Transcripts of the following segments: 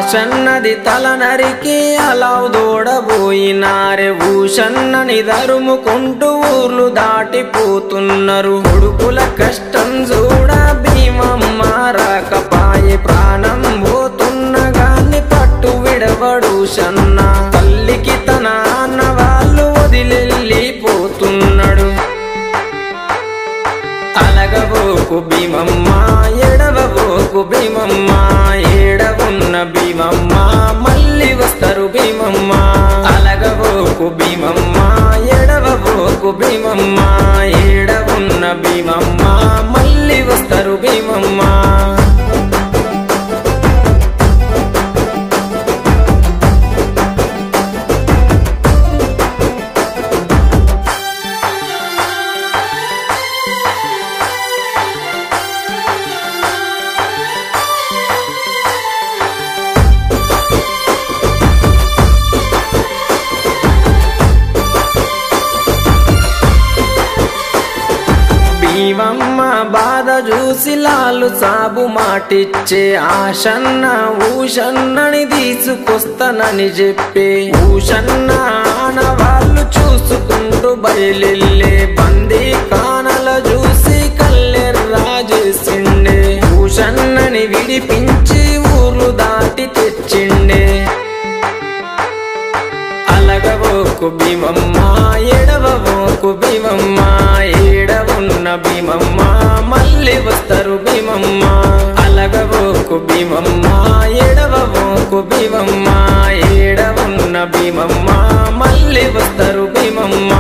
ఆశన్నది తల నరికి అలౌదోడబోయినారే ఊషన్నని దరుముకుంటూ ఊర్లు దాటిపోతున్నారు కొడుకుల కష్టం చూడ భీమమ్మ రాకపాయే ప్రాణం పోతున్న గాని పట్టు విడవడు షన్న తల్లికి తన అన్న వాళ్ళు వదిలెళ్ళిపోతున్నాడు అలగబోకు భీమమ్మ ఎడవబోకు భీమమ్మ ఏడవున్న భీమమ్మ మళ్ళీ వస్తారు భీమమ్మ అలగబోకు భీమమ్మ ఎడవబోకు భీమమ్మ ఏడవున్న భీమమ్మ మళ్ళీ వస్తారు భీమమ్మ భీమమ్మ బాధ చూసి లాలు సాబు మాటిచ్చే ఆశన్న ఊషన్నని తీసుకొస్తానని చెప్పే ఊషన్న ఆనవాళ్ళు చూసుకుంటూ బయలెళ్ళే బందీ కానల చూసి కల్లెర్రా చేసిండే ఊషన్నని విడిపించి ఊర్లు దాటి తెచ్చిండే అలగబోకు భీమమ్మ ఎడవబోకు భీమమ్మ ఏడవున్న భీమమ్మ మళ్ళీ వస్తారు భీమమ్మ అలగబోకు భీమమ్మ ఎడవబోకు భీమమ్మ ఏడవున్న భీమమ్మ మళ్ళీ వస్తారు భీమమ్మ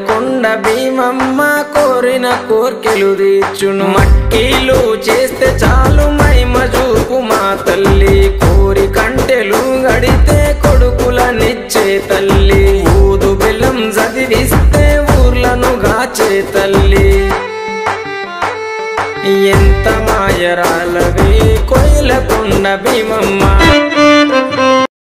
కొండ భీమమ్మ కోరిన కోర్కెలు తీర్చును మట్టిలు చేస్తే చాలు మైమ చూపు మా తల్లి కోరి కంటెలు గడితే కొడుకులనిచ్చే తల్లి ఊదు బెల్లం చదివిస్తే ఊర్లను గాచే తల్లి ఎంత మాయరాలవే కోయిల కొండ భీమమ్మ